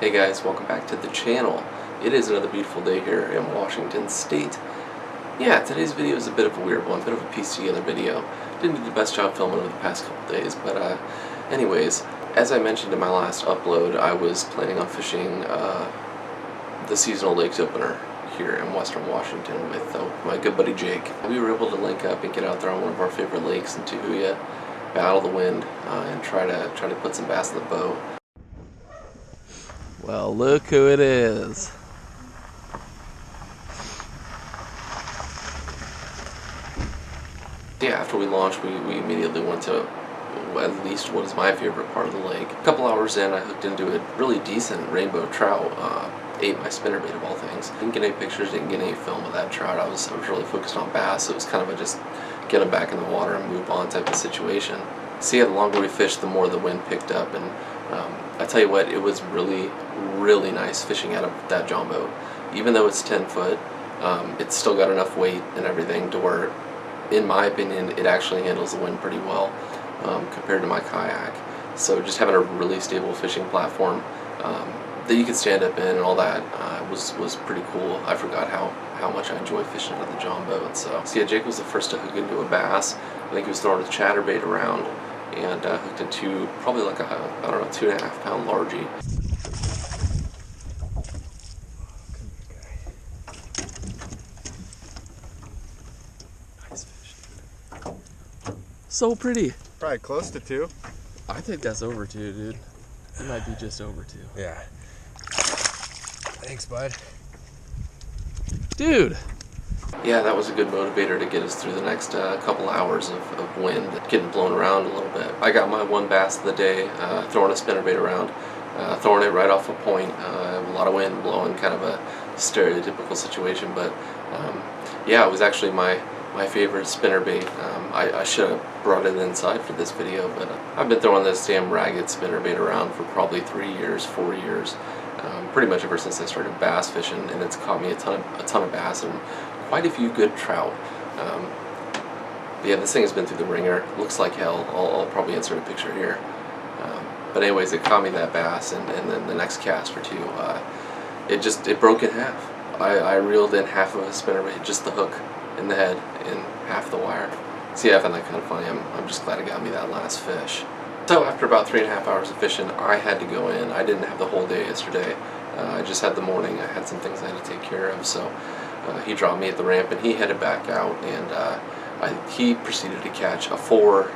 Hey guys, welcome back to the channel. It is another beautiful day here in Washington State. Yeah, today's video is a bit of a weird one, a bit of a piece together video. Didn't do the best job filming over the past couple days, but anyways, as I mentioned in my last upload, I was planning on fishing the seasonal lakes opener here in western Washington with my good buddy Jake. We were able to link up and get out there on one of our favorite lakes in Tahuya, battle the wind, and try to put some bass in the boat. Well, look who it is. Yeah, after we launched, we immediately went to at least what is my favorite part of the lake. A couple hours in, I hooked into a really decent rainbow trout. Ate my spinnerbait of all things. Didn't get any pictures, didn't get any film of that trout. I was really focused on bass, so it was kind of a just get them back in the water and move on type of situation. So yeah, the longer we fished, the more the wind picked up, and I tell you what, it was really nice fishing out of that John boat. Even though it's 10 foot, it's still got enough weight and everything to where, in my opinion, it actually handles the wind pretty well compared to my kayak. So just having a really stable fishing platform that you could stand up in and all that was pretty cool. I forgot how much I enjoy fishing out of the John boat. So yeah, Jake was the first to hook into a bass. I think he was throwing a chatterbait around and hooked into probably like a, I don't know, 2.5 pound largie. Nice fish, dude. So pretty. Probably close to 2. I think that's over 2, dude. It might be just over 2. Yeah. Thanks, bud. Dude! Yeah, that was a good motivator to get us through the next couple hours of wind, getting blown around a little bit. I got my one bass of the day, throwing a spinnerbait around, throwing it right off a point, a lot of wind blowing, kind of a stereotypical situation, but yeah, it was actually my favorite spinnerbait. I should have brought it inside for this video, but I've been throwing this damn ragged spinnerbait around for probably 3 years, 4 years, pretty much ever since I started bass fishing, and it's caught me a ton of bass and quite a few good trout. But yeah, this thing has been through the ringer. Looks like hell. I'll probably insert a picture here. But anyways, it caught me that bass, and then the next cast or two, it broke in half. I reeled in half of a spinnerbait, just the hook in the head, and half the wire. See, I found that kind of funny. I'm just glad it got me that last fish. So after about 3.5 hours of fishing, I had to go in. I didn't have the whole day yesterday. I just had the morning. I had some things I had to take care of, so he dropped me at the ramp and he headed back out, and he proceeded to catch a 4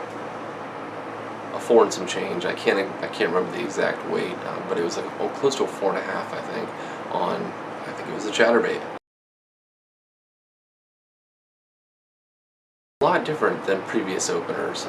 and some change. I can't remember the exact weight, but it was like close to a 4.5, I think, on, I think it was a chatterbait. A lot different than previous openers.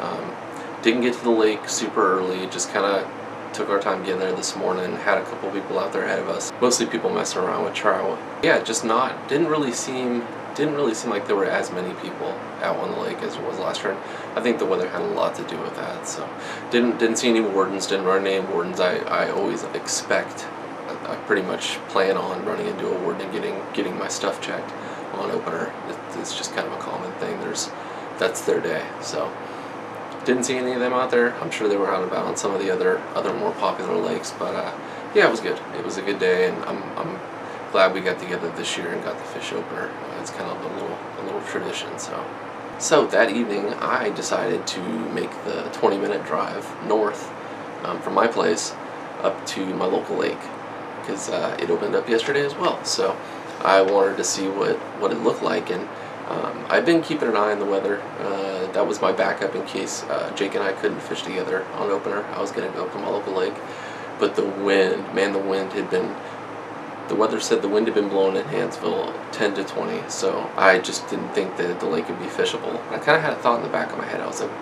Didn't get to the lake super early, just kind of took our time getting there this morning, had a couple people out there ahead of us, mostly people messing around with trout. Yeah, just didn't really seem like there were as many people out on the lake as there was last year. I think the weather had a lot to do with that. So didn't see any wardens, didn't run any wardens. I always expect, I pretty much plan on running into a warden and getting my stuff checked on opener. It's just kind of a common thing. That's their day. So didn't see any of them out there. I'm sure they were out and about on some of the other more popular lakes, but yeah, it was good. It was a good day, and I'm glad we got together this year and got the fish opener. It's kind of a little tradition. So that evening, I decided to make the 20-minute drive north from my place up to my local lake, because it opened up yesterday as well. So I wanted to see what it looked like, and I've been keeping an eye on the weather. That was my backup in case Jake and I couldn't fish together on opener. I was going to go up to my local lake. But the wind, man, the weather said the wind had been blowing in Hansville 10 to 20, so I just didn't think that the lake would be fishable. And I kind of had a thought in the back of my head. I was like,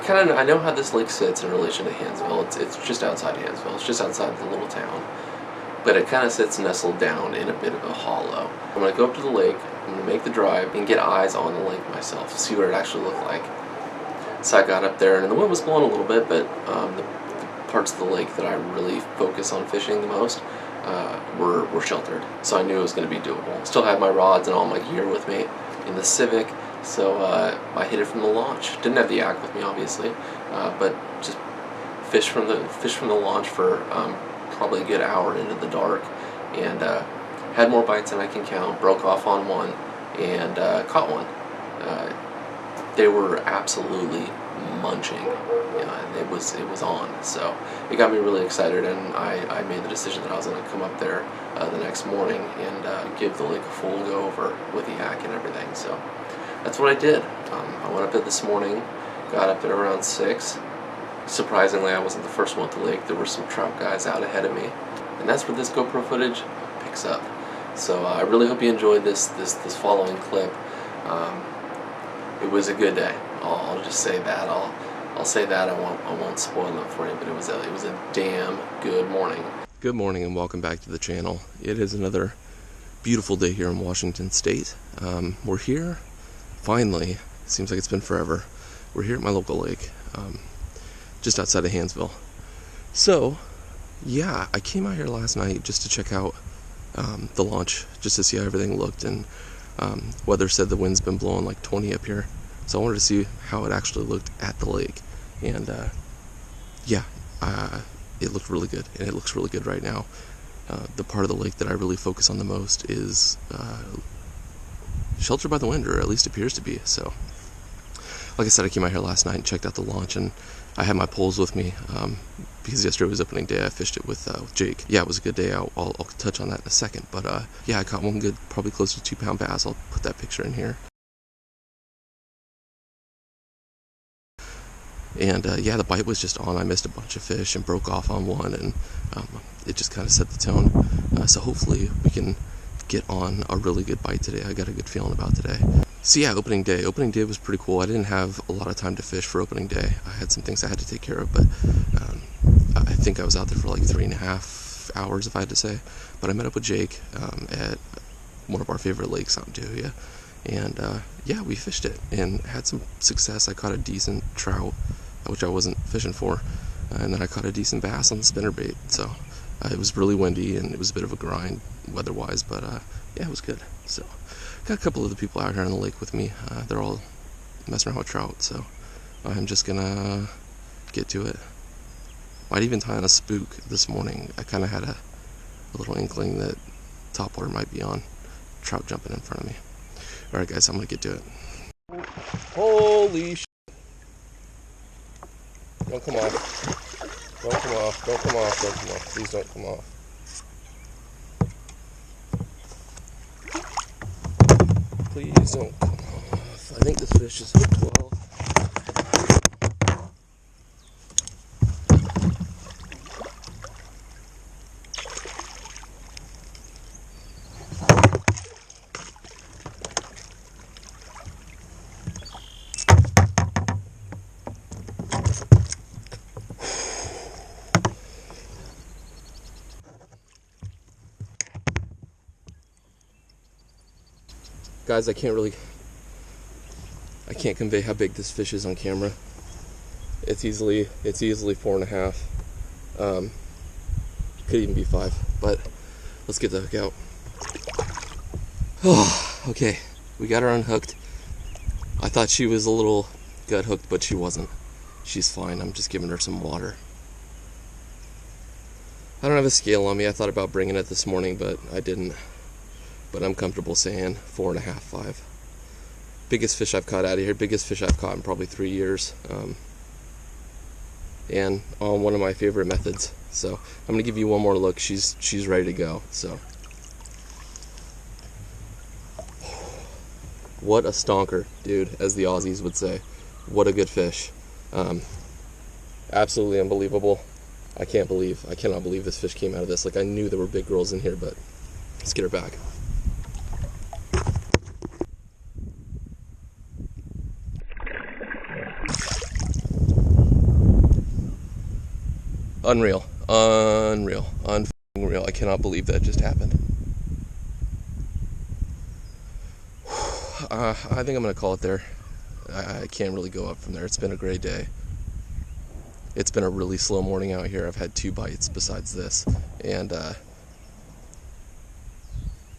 I know how this lake sits in relation to Hansville. It's just outside Hansville. It's just outside the little town. But it kind of sits nestled down in a bit of a hollow. I'm going to go up to the lake, I'm going to make the drive, and get eyes on the lake myself, see what it actually looked like. So I got up there, and the wind was blowing a little bit, but the parts of the lake that I really focus on fishing the most were sheltered. So I knew it was going to be doable. Still had my rods and all my gear with me in the Civic, so I hit it from the launch. Didn't have the yak with me, obviously, but just fish from the launch for probably a good hour into the dark, and had more bites than I can count. Broke off on one and caught one. They were absolutely munching. It was on. So it got me really excited, and I made the decision that I was going to come up there the next morning and give the lake a full go over with the yak and everything. So that's what I did. I went up there this morning, got up there around 6. Surprisingly, I wasn't the first one at the lake. There were some trout guys out ahead of me, and that's where this GoPro footage picks up. So I really hope you enjoyed this following clip. It was a good day. I'll just say that. I'll say that. I won't spoil it for you, but it was a damn good morning. Good morning and welcome back to the channel. It is another beautiful day here in Washington State. We're here finally. Seems like it's been forever. We're here at my local lake, just outside of Hansville. So yeah, I came out here last night just to check out the launch, just to see how everything looked, and weather said the wind's been blowing like 20 up here, so I wanted to see how it actually looked at the lake, and it looked really good, and it looks really good right now. The part of the lake that I really focus on the most is sheltered by the wind, or at least appears to be. So like I said, I came out here last night and checked out the launch, and I had my poles with me because yesterday was opening day. I fished it with Jake. Yeah, it was a good day. I'll touch on that in a second. But yeah, I caught one good, probably close to 2-pound bass. I'll put that picture in here. And yeah, the bite was just on. I missed a bunch of fish and broke off on one, and it just kind of set the tone. So hopefully we can get on a really good bite today. I got a good feeling about today. So yeah, opening day was pretty cool. I didn't have a lot of time to fish for opening day. I had some things I had to take care of, but I think I was out there for like 3.5 hours, if I had to say. But I met up with Jake at one of our favorite lakes out in Dewey, and yeah, we fished it and had some success. I caught a decent trout, which I wasn't fishing for, and then I caught a decent bass on the spinnerbait. So it was really windy and it was a bit of a grind weather-wise, but yeah, it was good. So got a couple of the people out here on the lake with me. They're all messing around with trout, so I'm just gonna get to it. Might even tie on a spook this morning. I kind of had a little inkling that topwater might be on. Trout jumping in front of me. Alright guys, I'm gonna get to it. Holy shit. Don't come off. Don't come off. Don't come off. Don't come off. Please don't come off. Please don't come off. I think this fish is hooked well. Guys, I can't convey how big this fish is on camera. It's easily 4.5. Could even be 5, but let's get the hook out. Oh, okay, we got her unhooked. I thought she was a little gut hooked, but she wasn't. She's fine. I'm just giving her some water. I don't have a scale on me. I thought about bringing it this morning, but I didn't. But I'm comfortable saying 4.5, 5. Biggest fish I've caught out of here. Biggest fish I've caught in probably 3 years. And on one of my favorite methods. So I'm gonna give you one more look. She's ready to go. So what a stonker, dude, as the Aussies would say. What a good fish. Absolutely unbelievable. I cannot believe this fish came out of this. Like, I knew there were big girls in here, but let's get her back. Unreal. Unreal. I cannot believe that just happened. I think I'm going to call it there. I can't really go up from there. It's been a great day. It's been a really slow morning out here. I've had 2 bites besides this, and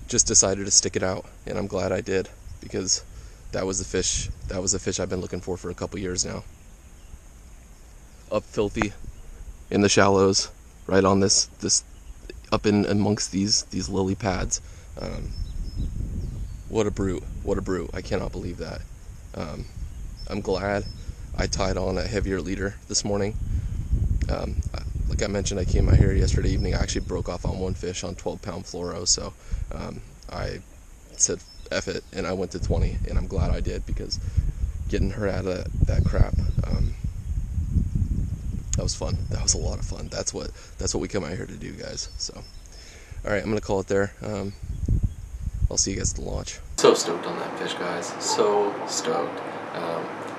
just decided to stick it out, and I'm glad I did, because that was the fish I've been looking for a couple years now. Up filthy in the shallows, right on this up in amongst these lily pads. What a brute, what a brute. I cannot believe that. I'm glad I tied on a heavier leader this morning. Like I mentioned, I came out here yesterday evening. I actually broke off on one fish on 12-pound fluoro, so I said F it, and I went to 20, and I'm glad I did, because getting her out of that crap, that was fun. That was a lot of fun. That's what we come out here to do, guys. So, all right, I'm gonna call it there. I'll see you guys at the launch. So stoked on that fish, guys. So stoked.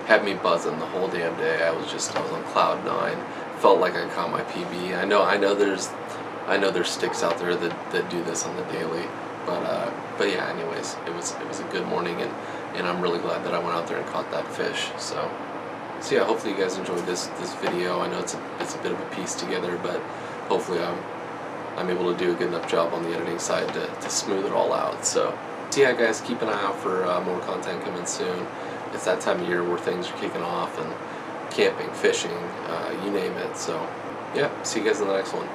Had me buzzing the whole damn day. I was on cloud 9. Felt like I caught my PB. I know there's sticks out there that do this on the daily, but yeah. Anyways, it was a good morning, and I'm really glad that I went out there and caught that fish. So yeah, hopefully you guys enjoyed this video. I know it's a bit of a piece together, but hopefully I'm able to do a good enough job on the editing side to smooth it all out. So yeah, guys, keep an eye out for more content coming soon. It's that time of year where things are kicking off, and camping, fishing, you name it. So yeah, see you guys in the next one.